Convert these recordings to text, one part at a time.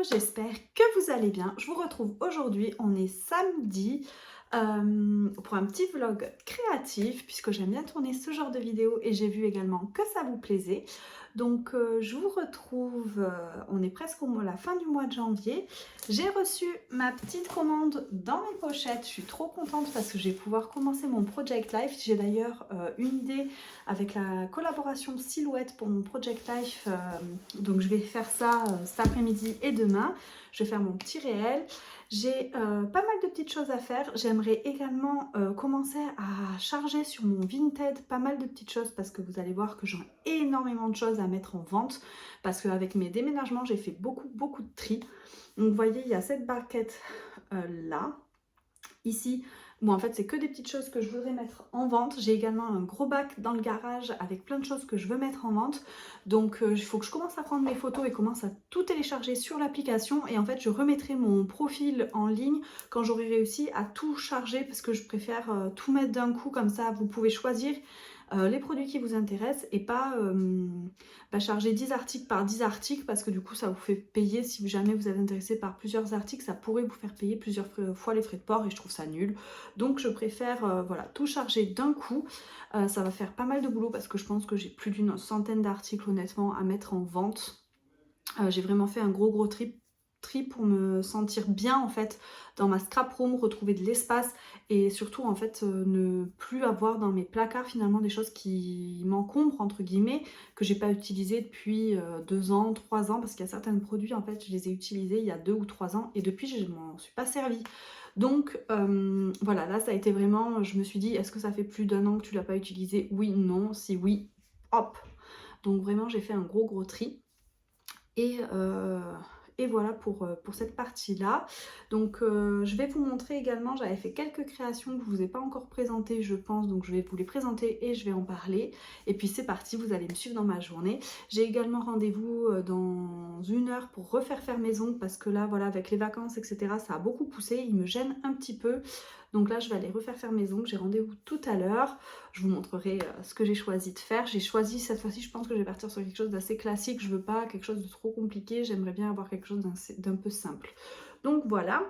j'espère que vous allez bien. Je vous retrouve aujourd'hui, on est samedi, pour un petit vlog créatif puisque j'aime bien tourner ce genre de vidéos et j'ai vu également que ça vous plaisait. Donc je vous retrouve, on est presque la fin du mois de janvier. J'ai reçu ma petite commande dans mes pochettes, je suis trop contente parce que je vais pouvoir commencer mon Project Life. J'ai d'ailleurs une idée avec la collaboration Silhouette pour mon Project Life, donc je vais faire ça cet après-midi et demain. Je vais faire mon petit réel. J'ai pas mal de petites choses à faire. J'aimerais également commencer à charger sur mon Vinted pas mal de petites choses parce que vous allez voir que j'ai énormément de choses à mettre en vente parce qu'avec mes déménagements, j'ai fait beaucoup de tri. Donc vous voyez, il y a cette barquette là. Ici, bon, en fait, c'est que des petites choses que je voudrais mettre en vente. J'ai également un gros bac dans le garage avec plein de choses que je veux mettre en vente. Donc, il faut que je commence à prendre mes photos et commence à tout télécharger sur l'application. Et en fait, je remettrai mon profil en ligne quand j'aurai réussi à tout charger parce que je préfère tout mettre d'un coup. Comme ça, vous pouvez choisir les produits qui vous intéressent et pas charger 10 articles par 10 articles parce que du coup ça vous fait payer. Si jamais vous êtes intéressé par plusieurs articles, ça pourrait vous faire payer plusieurs fois les frais de port et je trouve ça nul. Donc je préfère voilà, tout charger d'un coup. Ça va faire pas mal de boulot parce que je pense que j'ai plus d'une centaine d'articles honnêtement à mettre en vente. J'ai vraiment fait un gros tri pour me sentir bien en fait dans ma scrap room, retrouver de l'espace et surtout en fait ne plus avoir dans mes placards finalement des choses qui m'encombrent entre guillemets, que j'ai pas utilisées depuis 2 ans, 3 ans, parce qu'il y a certains produits en fait je les ai utilisés il y a 2 ou 3 ans et depuis je m'en suis pas servi. Donc voilà, là ça a été vraiment, je me suis dit est-ce que ça fait plus d'1 an que tu l'as pas utilisé? Oui, non, si oui, hop. Donc vraiment j'ai fait un gros tri. Et, euh, et voilà pour cette partie-là. Donc je vais vous montrer également, j'avais fait quelques créations que je ne vous ai pas encore présentées je pense, donc je vais vous les présenter et je vais en parler. Et puis c'est parti, vous allez me suivre dans ma journée. J'ai également rendez-vous dans 1 heure pour refaire faire mes ongles parce que là voilà avec les vacances etc ça a beaucoup poussé, il me gêne un petit peu. Donc là je vais aller refaire faire mes ongles, j'ai rendez-vous tout à l'heure. Je vous montrerai ce que j'ai choisi de faire. J'ai choisi cette fois-ci, je pense que je vais partir sur quelque chose d'assez classique. Je veux pas quelque chose de trop compliqué. J'aimerais bien avoir quelque chose d'un peu simple. Donc voilà.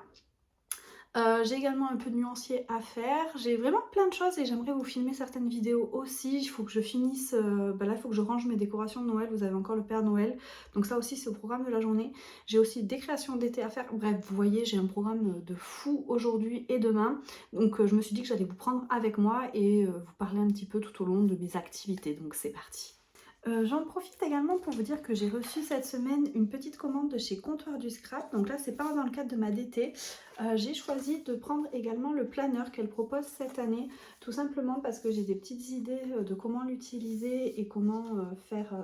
J'ai également un peu de nuancier à faire. J'ai vraiment plein de choses et j'aimerais vous filmer certaines vidéos aussi. Il faut que je finisse, là il faut que je range mes décorations de Noël. Vous avez encore le Père Noël. Donc ça aussi c'est au programme de la journée. J'ai aussi des créations d'été à faire. Bref, vous voyez, j'ai un programme de fou aujourd'hui et demain. Donc je me suis dit que j'allais vous prendre avec moi et vous parler un petit peu tout au long de mes activités. Donc c'est parti. J'en profite également pour vous dire que j'ai reçu cette semaine une petite commande de chez Comptoir du Scrap. Donc là, c'est pas dans le cadre de ma DT. J'ai choisi de prendre également le planeur qu'elle propose cette année, tout simplement parce que j'ai des petites idées de comment l'utiliser et comment faire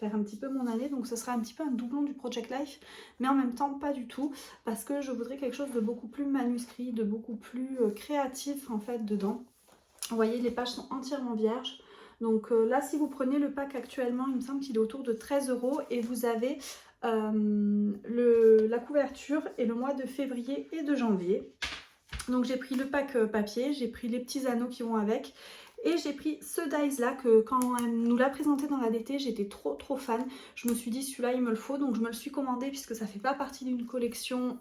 un petit peu mon année. Donc ce sera un petit peu un doublon du Project Life, mais en même temps pas du tout, parce que je voudrais quelque chose de beaucoup plus manuscrit, de beaucoup plus créatif en fait dedans. Vous voyez, les pages sont entièrement vierges. Donc là, si vous prenez le pack actuellement, il me semble qu'il est autour de 13 € et vous avez la couverture et le mois de février et de janvier. Donc j'ai pris le pack papier, j'ai pris les petits anneaux qui vont avec et j'ai pris ce dies là que quand elle nous l'a présenté dans la DT, j'étais trop fan. Je me suis dit celui-là il me le faut, donc je me le suis commandé puisque ça fait pas partie d'une collection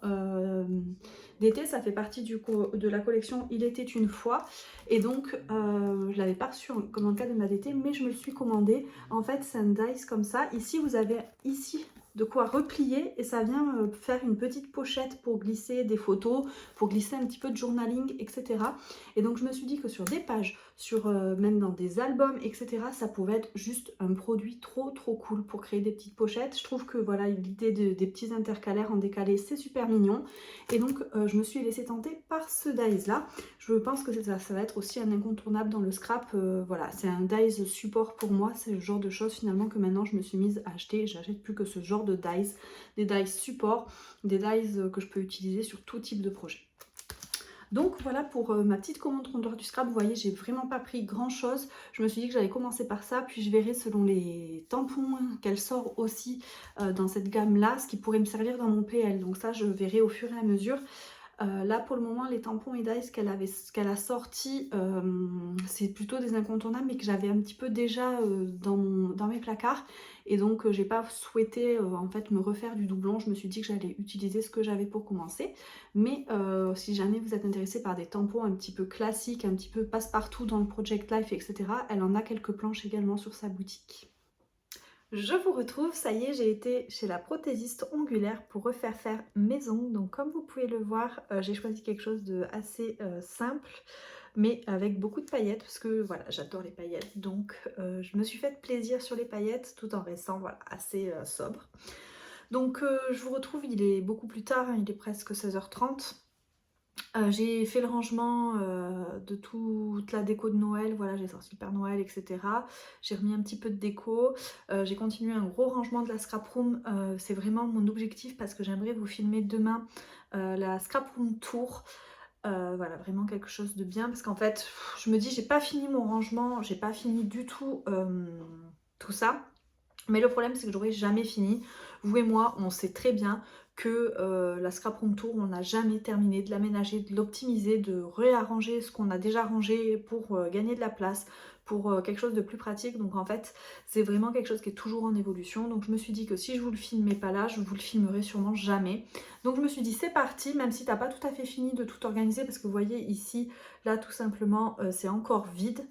d'été, ça fait partie de la collection Il était une fois. Et donc je l'avais pas reçu comme dans le cadre de ma DT, mais je me le suis commandé. En fait c'est un dies comme ça. Ici vous avez de quoi replier et ça vient faire une petite pochette pour glisser des photos, pour glisser un petit peu de journaling, etc. Et donc je me suis dit que sur des pages, même dans des albums, etc., ça pouvait être juste un produit trop cool pour créer des petites pochettes. Je trouve que voilà, l'idée des petits intercalaires en décalé, c'est super mignon. Et donc je me suis laissée tenter par ce dies là. Je pense que ça va être aussi un incontournable dans le scrap. Voilà, c'est un dies support pour moi. C'est le genre de choses finalement que maintenant je me suis mise à acheter. J'achète plus que ce genre de dies, des dies support, des dies que je peux utiliser sur tout type de projet. Donc voilà pour ma petite commande Comptoir du Scrap. Vous voyez, j'ai vraiment pas pris grand chose. Je me suis dit que j'allais commencer par ça, puis je verrai selon les tampons qu'elle sort aussi dans cette gamme là, ce qui pourrait me servir dans mon PL. Donc ça je verrai au fur et à mesure. Là pour le moment les tampons Edize qu'elle a sorti, c'est plutôt des incontournables mais que j'avais un petit peu déjà dans mes placards et donc j'ai pas souhaité en fait me refaire du doublon. Je me suis dit que j'allais utiliser ce que j'avais pour commencer. Mais si jamais vous êtes intéressé par des tampons un petit peu classiques, un petit peu passe-partout dans le Project Life, etc., elle en a quelques planches également sur sa boutique. Je vous retrouve, ça y est, j'ai été chez la prothésiste ongulaire pour refaire faire mes ongles. Donc comme vous pouvez le voir, j'ai choisi quelque chose de assez simple, mais avec beaucoup de paillettes, parce que voilà, j'adore les paillettes. Donc je me suis fait plaisir sur les paillettes, tout en restant voilà, assez sobre. Donc je vous retrouve, il est beaucoup plus tard, hein, il est presque 16h30. J'ai fait le rangement de toute la déco de Noël, voilà, j'ai sorti le Père Noël, etc. J'ai remis un petit peu de déco, j'ai continué un gros rangement de la scrap room, c'est vraiment mon objectif parce que j'aimerais vous filmer demain la scrap room tour. Voilà, vraiment quelque chose de bien parce qu'en fait, je me dis, j'ai pas fini mon rangement, j'ai pas fini du tout tout ça. Mais le problème, c'est que j'aurais jamais fini. Vous et moi, on sait très bien que la scrap room tour, on n'a jamais terminé de l'aménager, de l'optimiser, de réarranger ce qu'on a déjà rangé pour gagner de la place, pour quelque chose de plus pratique. Donc en fait, c'est vraiment quelque chose qui est toujours en évolution. Donc je me suis dit que si je vous le filmais pas là, je vous le filmerai sûrement jamais. Donc je me suis dit c'est parti, même si t'as pas tout à fait fini de tout organiser, parce que vous voyez ici, là tout simplement, c'est encore vide.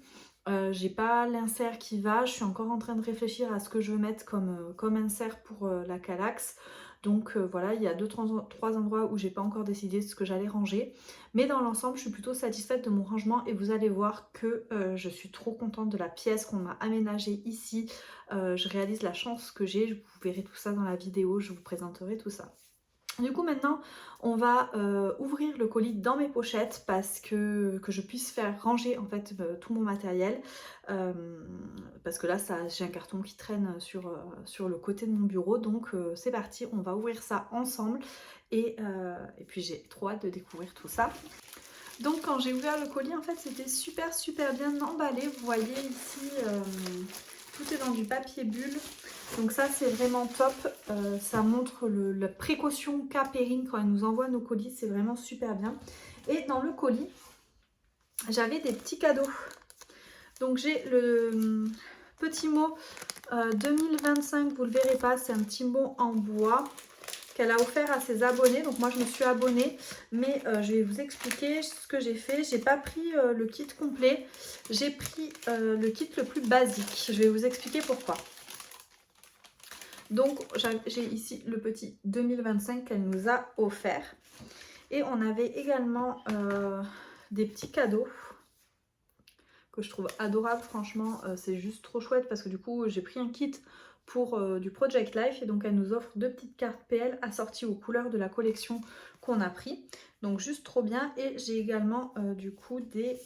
J'ai pas l'insert qui va, je suis encore en train de réfléchir à ce que je veux mettre comme insert pour la Kallax. Donc voilà, il y a 2-3 endroits où j'ai pas encore décidé ce que j'allais ranger. Mais dans l'ensemble, je suis plutôt satisfaite de mon rangement et vous allez voir que je suis trop contente de la pièce qu'on m'a aménagée ici. Je réalise la chance que j'ai, vous verrez tout ça dans la vidéo, je vous présenterai tout ça. Du coup maintenant on va ouvrir le colis dans mes pochettes parce que je puisse faire ranger en fait tout mon matériel parce que là j'ai un carton qui traîne sur le côté de mon bureau, donc c'est parti, on va ouvrir ça ensemble et puis j'ai trop hâte de découvrir tout ça. Donc quand j'ai ouvert le colis en fait c'était super bien emballé, vous voyez ici tout est dans du papier bulle. Donc ça c'est vraiment top, ça montre la précaution qu'a Perrine quand elle nous envoie nos colis, c'est vraiment super bien. Et dans le colis, j'avais des petits cadeaux. Donc j'ai le petit mot 2025, vous le verrez pas, c'est un petit mot en bois qu'elle a offert à ses abonnés. Donc moi je me suis abonnée, mais je vais vous expliquer ce que j'ai fait. J'ai pas pris le kit complet, j'ai pris le kit le plus basique. Je vais vous expliquer pourquoi. Donc j'ai ici le petit 2025 qu'elle nous a offert. Et on avait également des petits cadeaux que je trouve adorables. Franchement, c'est juste trop chouette parce que du coup, j'ai pris un kit pour du Project Life. Et donc, elle nous offre 2 petites cartes PL assorties aux couleurs de la collection qu'on a pris. Donc, juste trop bien. Et j'ai également du coup des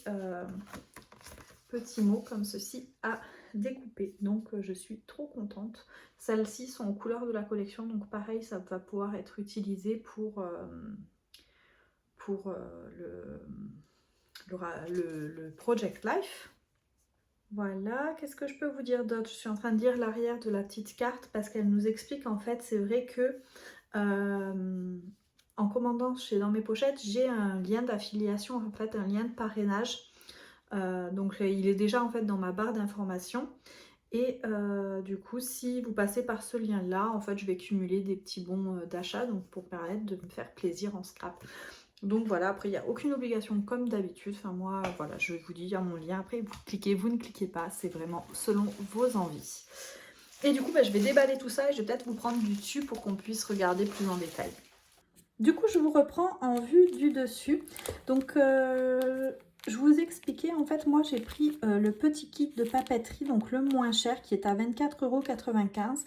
petits mots comme ceci à découper, donc je suis trop contente. Celles-ci sont aux couleurs de la collection, donc pareil ça va pouvoir être utilisé pour le Project Life. Voilà, qu'est-ce que je peux vous dire d'autre? Je suis en train de lire l'arrière de la petite carte parce qu'elle nous explique en fait, c'est vrai que en commandant dans mes pochettes, j'ai un lien d'affiliation, en fait un lien de parrainage. Donc il est déjà en fait dans ma barre d'informations et du coup si vous passez par ce lien là en fait je vais cumuler des petits bons d'achat, donc pour permettre de me faire plaisir en scrap. Donc voilà, après il n'y a aucune obligation comme d'habitude, enfin moi voilà, je vous dis il y a mon lien, après vous cliquez, vous ne cliquez pas, c'est vraiment selon vos envies. Et du coup je vais déballer tout ça et je vais peut-être vous prendre du dessus pour qu'on puisse regarder plus en détail. Du coup je vous reprends en vue du dessus, donc je vous expliquais, en fait, moi j'ai pris le petit kit de papeterie, donc le moins cher, qui est à 24,95 €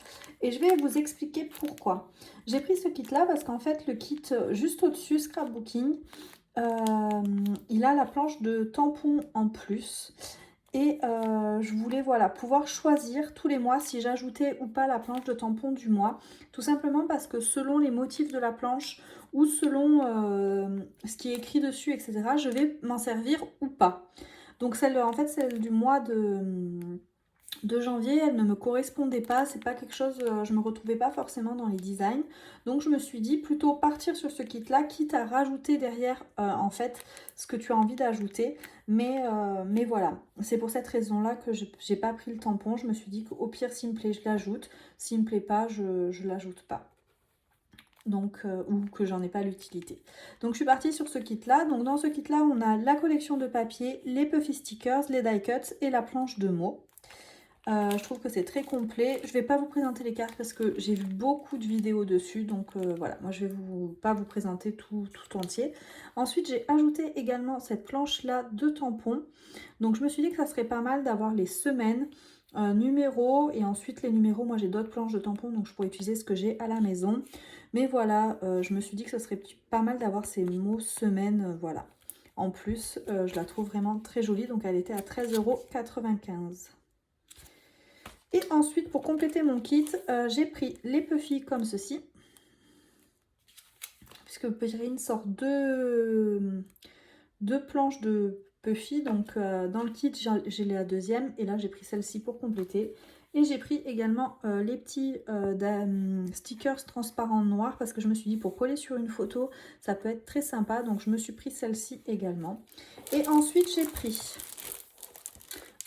et je vais vous expliquer pourquoi. J'ai pris ce kit là parce qu'en fait le kit juste au-dessus, scrapbooking, il a la planche de tampons en plus. Et je voulais voilà, pouvoir choisir tous les mois si j'ajoutais ou pas la planche de tampon du mois. Tout simplement parce que selon les motifs de la planche ou selon ce qui est écrit dessus, etc., je vais m'en servir ou pas. Donc en fait, celle du mois de janvier, elle ne me correspondait pas, c'est pas quelque chose, je me retrouvais pas forcément dans les designs. Donc je me suis dit plutôt partir sur ce kit là, quitte à rajouter derrière en fait ce que tu as envie d'ajouter. Mais voilà, c'est pour cette raison là que j'ai pas pris le tampon. Je me suis dit qu'au pire s'il me plaît je l'ajoute, s'il me plaît pas je l'ajoute pas. Donc, ou que j'en ai pas l'utilité. Donc je suis partie sur ce kit là. Donc dans ce kit là on a la collection de papier, les puffy stickers, les die cuts et la planche de mots. Je trouve que c'est très complet. Je ne vais pas vous présenter les cartes parce que j'ai vu beaucoup de vidéos dessus. Donc voilà, moi je vais pas vous présenter tout entier. Ensuite, j'ai ajouté également cette planche-là de tampons. Donc je me suis dit que ça serait pas mal d'avoir les semaines, numéros. Et ensuite les numéros, moi j'ai d'autres planches de tampons. Donc je pourrais utiliser ce que j'ai à la maison. Mais voilà, je me suis dit que ça serait pas mal d'avoir ces mots semaines, voilà. En plus, je la trouve vraiment très jolie. Donc elle était à 13,95 €. Et ensuite, pour compléter mon kit, j'ai pris les puffy comme ceci. Puisque Perrine sort deux planches de puffy. Donc dans le kit, j'ai la deuxième. Et là, j'ai pris celle-ci pour compléter. Et j'ai pris également les petits stickers transparents noirs. Parce que je me suis dit, pour coller sur une photo, ça peut être très sympa. Donc je me suis pris celle-ci également. Et ensuite, j'ai pris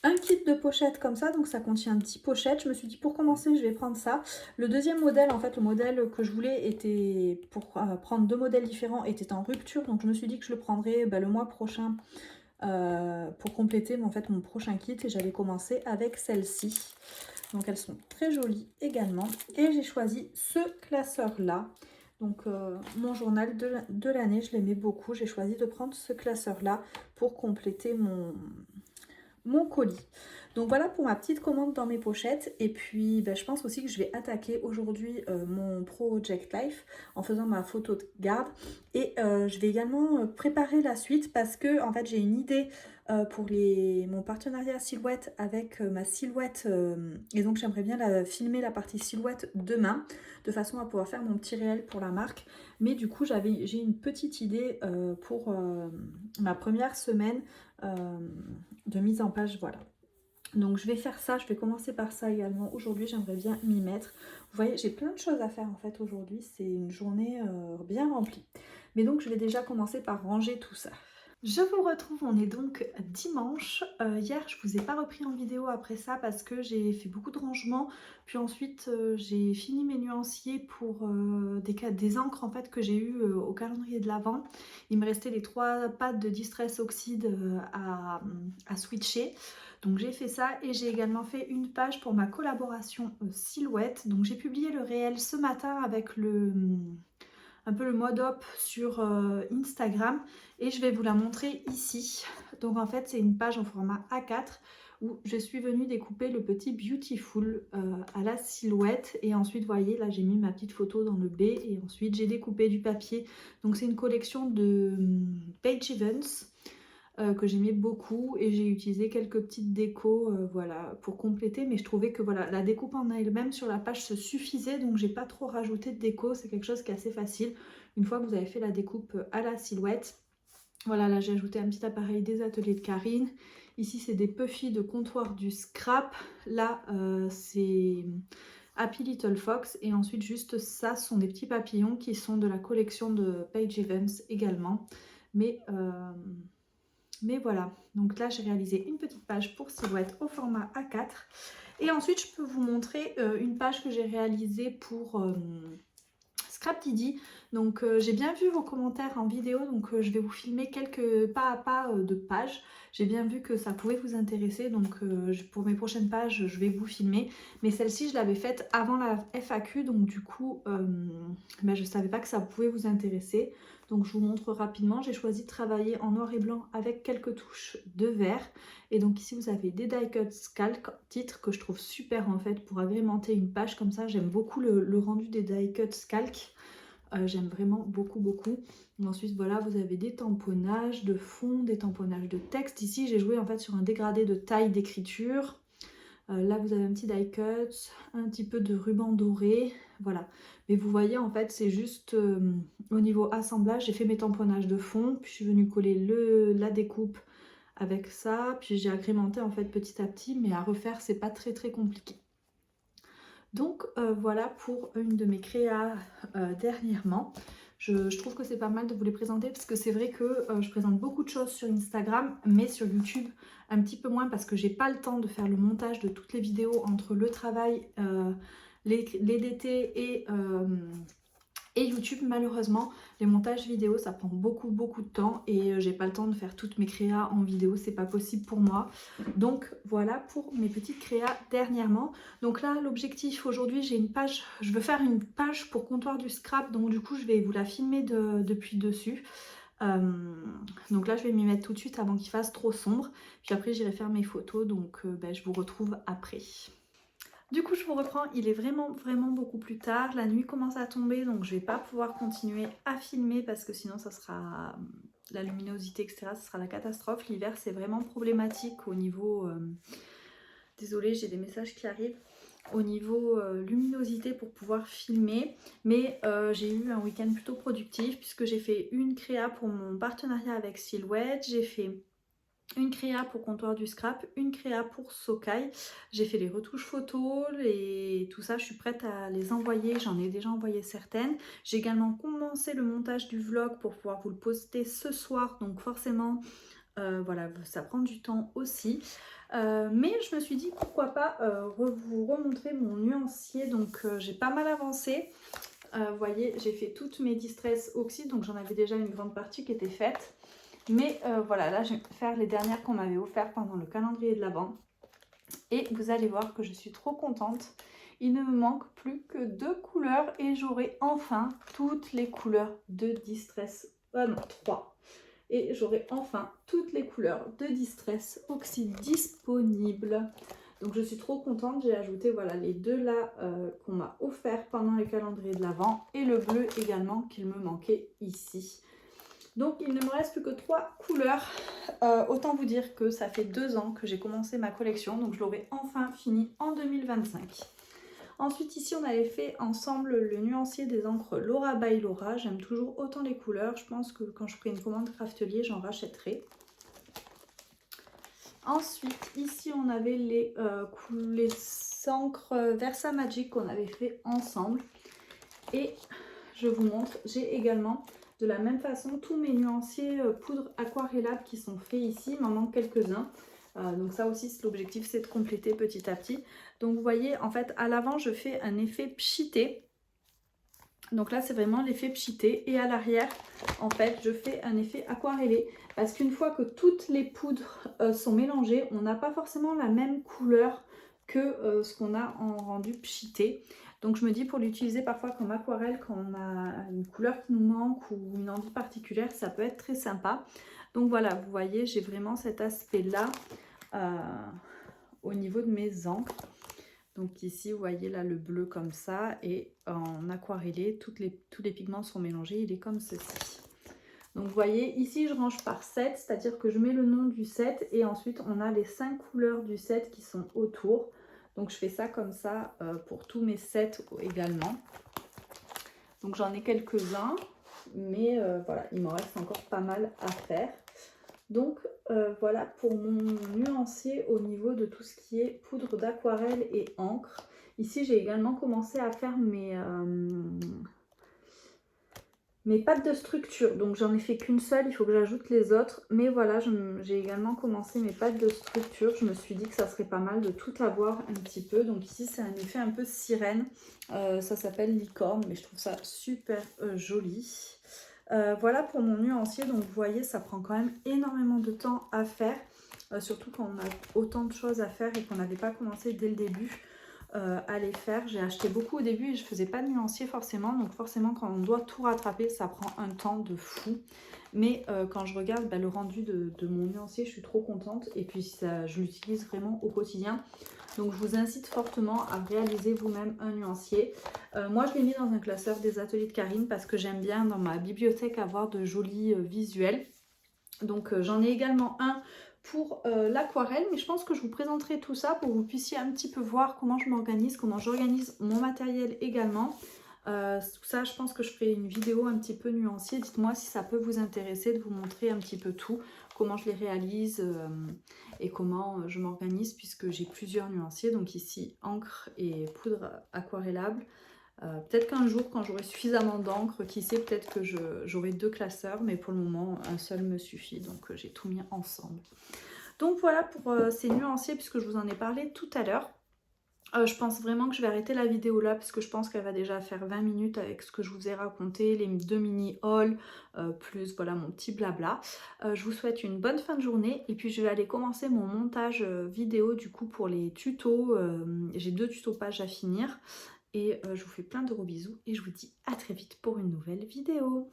un kit de pochettes comme ça, donc ça contient 10 pochettes. Je me suis dit pour commencer je vais prendre ça. Le deuxième modèle, en fait le modèle que je voulais était pour prendre deux modèles différents, était en rupture. Donc je me suis dit que je le prendrais le mois prochain pour compléter en fait mon prochain kit. Et j'avais commencé avec celle-ci. Donc elles sont très jolies également. Et j'ai choisi ce classeur là. Donc mon journal de l'année, je l'aimais beaucoup. J'ai choisi de prendre ce classeur là pour compléter mon colis. Donc voilà pour ma petite commande dans mes pochettes. Et puis je pense aussi que je vais attaquer aujourd'hui mon Project Life en faisant ma photo de garde. Et je vais également préparer la suite parce que en fait j'ai une idée pour mon partenariat silhouette avec ma silhouette. Et donc j'aimerais bien filmer la partie silhouette demain de façon à pouvoir faire mon petit réel pour la marque. Mais du coup j'ai une petite idée pour ma première semaine de mise en page, voilà. Donc je vais faire ça, je vais commencer par ça également. Aujourd'hui, j'aimerais bien m'y mettre. Vous voyez, j'ai plein de choses à faire en fait aujourd'hui. C'est une journée bien remplie. Mais donc, je vais déjà commencer par ranger tout ça. Je vous retrouve, on est donc dimanche. Hier, je vous ai pas repris en vidéo après ça parce que j'ai fait beaucoup de rangements. Puis ensuite, j'ai fini mes nuanciers pour des encres en fait que j'ai eu au calendrier de l'Avent. Il me restait les 3 pattes de Distress Oxide à switcher. Donc j'ai fait ça et j'ai également fait une page pour ma collaboration silhouette. Donc j'ai publié le réel ce matin avec un peu le mode op sur Instagram et je vais vous la montrer ici. Donc en fait c'est une page en format A4 où je suis venue découper le petit Beautiful à la silhouette. Et ensuite vous voyez là j'ai mis ma petite photo dans le B et ensuite j'ai découpé du papier. Donc c'est une collection de Page Events que j'aimais beaucoup et j'ai utilisé quelques petites décos voilà, pour compléter. Mais je trouvais que voilà, la découpe en elle-même sur la page se suffisait, donc j'ai pas trop rajouté de déco. C'est quelque chose qui est assez facile une fois que vous avez fait la découpe à la silhouette. Voilà, là j'ai ajouté un petit appareil des ateliers de Karine. Ici c'est des puffy de comptoir du scrap. Là c'est Happy Little Fox. Et ensuite juste ça sont des petits papillons qui sont de la collection de Page Events également. Mais voilà, donc là j'ai réalisé une petite page pour silhouette au format A4. Et ensuite je peux vous montrer une page que j'ai réalisée pour Scrap Didi. Donc j'ai bien vu vos commentaires en vidéo, donc je vais vous filmer quelques pas à pas de pages. J'ai bien vu que ça pouvait vous intéresser, donc pour mes prochaines pages je vais vous filmer. Mais celle-ci je l'avais faite avant la FAQ, donc du coup je ne savais pas que ça pouvait vous intéresser. Donc je vous montre rapidement, j'ai choisi de travailler en noir et blanc avec quelques touches de vert. Et donc ici vous avez des die cuts calque, titre que je trouve super en fait pour agrémenter une page comme ça. J'aime beaucoup le rendu des die cuts calque. J'aime vraiment beaucoup. Et ensuite voilà, vous avez des tamponnages de fond, des tamponnages de texte. Ici j'ai joué en fait sur un dégradé de taille d'écriture. Là vous avez un petit die cut, un petit peu de ruban doré, voilà. Mais vous voyez en fait c'est juste au niveau assemblage, j'ai fait mes tamponnages de fond, puis je suis venue coller la découpe avec ça. Puis j'ai agrémenté en fait petit à petit, mais à refaire c'est pas très compliqué. Donc voilà pour une de mes créas dernièrement. Je trouve que c'est pas mal de vous les présenter parce que c'est vrai que je présente beaucoup de choses sur Instagram, mais sur YouTube un petit peu moins parce que j'ai pas le temps de faire le montage de toutes les vidéos entre le travail, les DT et YouTube. Malheureusement, les montages vidéo ça prend beaucoup de temps et j'ai pas le temps de faire toutes mes créas en vidéo, c'est pas possible pour moi. Donc voilà pour mes petites créas dernièrement. Donc là l'objectif aujourd'hui, j'ai une page, je veux faire une page pour comptoir du scrap, donc du coup je vais vous la filmer depuis dessus. Donc là je vais m'y mettre tout de suite avant qu'il fasse trop sombre, puis après j'irai faire mes photos, donc je vous retrouve après. Du coup je vous reprends, il est vraiment beaucoup plus tard, la nuit commence à tomber, donc je vais pas pouvoir continuer à filmer parce que sinon ça sera la luminosité etc, ça sera la catastrophe. L'hiver c'est vraiment problématique au niveau, désolée j'ai des messages qui arrivent, au niveau luminosité pour pouvoir filmer, mais j'ai eu un week-end plutôt productif puisque j'ai fait une créa pour mon partenariat avec Silhouette, j'ai fait une créa pour comptoir du scrap, une créa pour Sokai. J'ai fait les retouches photos et tout ça, je suis prête à les envoyer. J'en ai déjà envoyé certaines. J'ai également commencé le montage du vlog pour pouvoir vous le poster ce soir. Donc forcément, voilà, ça prend du temps aussi. Mais je me suis dit pourquoi pas vous remontrer mon nuancier. Donc j'ai pas mal avancé. Vous voyez, j'ai fait toutes mes Distress Oxy, donc j'en avais déjà une grande partie qui était faite. Mais voilà, là je vais faire les dernières qu'on m'avait offertes pendant le calendrier de l'Avent. Et vous allez voir que je suis trop contente. Il ne me manque plus que 2 couleurs et j'aurai enfin toutes les couleurs de Distress. Ah non, 3. Et j'aurai enfin toutes les couleurs de Distress Oxy disponibles. Donc je suis trop contente. J'ai ajouté voilà les 2 là qu'on m'a offert pendant les calendriers de l'Avent. Et le bleu également qu'il me manquait ici. Donc il ne me reste plus que 3 couleurs. Autant vous dire que ça fait 2 ans que j'ai commencé ma collection. Donc je l'aurai enfin fini en 2025. Ensuite ici on avait fait ensemble le nuancier des encres Laura by Laura. J'aime toujours autant les couleurs. Je pense que quand je ferai une commande Craftelier j'en rachèterai. Ensuite ici on avait les encres Versa Magic qu'on avait fait ensemble. Et je vous montre, j'ai également de la même façon tous mes nuanciers poudre aquarellable qui sont faits ici. Il m'en manque quelques-uns. Donc ça aussi l'objectif c'est de compléter petit à petit. Donc vous voyez en fait à l'avant je fais un effet pchité. Donc là c'est vraiment l'effet pchité. Et à l'arrière en fait je fais un effet aquarellé. Parce qu'une fois que toutes les poudres sont mélangées, on n'a pas forcément la même couleur que ce qu'on a en rendu pchité. Donc je me dis pour l'utiliser parfois comme aquarelle quand on a une couleur qui nous manque ou une envie particulière, ça peut être très sympa. Donc voilà, vous voyez, j'ai vraiment cet aspect-là au niveau de mes encres. Donc ici, vous voyez là le bleu comme ça et en aquarellé, tous les pigments sont mélangés, il est comme ceci. Donc vous voyez, ici je range par set, c'est-à-dire que je mets le nom du set et ensuite on a les 5 couleurs du set qui sont autour. Donc je fais ça comme ça pour tous mes sets également. Donc j'en ai quelques-uns, mais voilà, il m'en reste encore pas mal à faire. Donc voilà pour mon nuancier au niveau de tout ce qui est poudre d'aquarelle et encre. Ici j'ai également commencé à faire mes pâtes de structure, donc j'en ai fait qu'une seule, il faut que j'ajoute les autres. Mais voilà, j'ai également commencé mes pâtes de structure. Je me suis dit que ça serait pas mal de tout avoir un petit peu. Donc ici c'est un effet un peu sirène, ça s'appelle licorne, mais je trouve ça super joli. Voilà pour mon nuancier, donc vous voyez ça prend quand même énormément de temps à faire, surtout quand on a autant de choses à faire et qu'on n'avait pas commencé dès le début à les faire. J'ai acheté beaucoup au début et je faisais pas de nuancier forcément, donc forcément quand on doit tout rattraper ça prend un temps de fou. Mais quand je regarde le rendu de mon nuancier, je suis trop contente et puis ça, je l'utilise vraiment au quotidien. Donc je vous incite fortement à réaliser vous-même un nuancier. Moi je l'ai mis dans un classeur des ateliers de Karine parce que j'aime bien dans ma bibliothèque avoir de jolis visuels. Donc j'en ai également un pour l'aquarelle, mais je pense que je vous présenterai tout ça pour que vous puissiez un petit peu voir comment je m'organise, comment j'organise mon matériel également. Tout ça, je pense que je ferai une vidéo un petit peu nuancier. Dites-moi si ça peut vous intéresser de vous montrer un petit peu tout, comment je les réalise et comment je m'organise, puisque j'ai plusieurs nuanciers. Donc ici, encre et poudre aquarellable. Peut-être qu'un jour, quand j'aurai suffisamment d'encre, qui sait, peut-être que j'aurai 2 classeurs, mais pour le moment, un seul me suffit. Donc j'ai tout mis ensemble. Donc voilà pour ces nuanciers, puisque je vous en ai parlé tout à l'heure. Je pense vraiment que je vais arrêter la vidéo là, parce que je pense qu'elle va déjà faire 20 minutes avec ce que je vous ai raconté, les 2 mini hauls, plus voilà mon petit blabla. Je vous souhaite une bonne fin de journée, et puis je vais aller commencer mon montage vidéo du coup pour les tutos. J'ai 2 tutos pages à finir, et je vous fais plein de gros bisous, et je vous dis à très vite pour une nouvelle vidéo.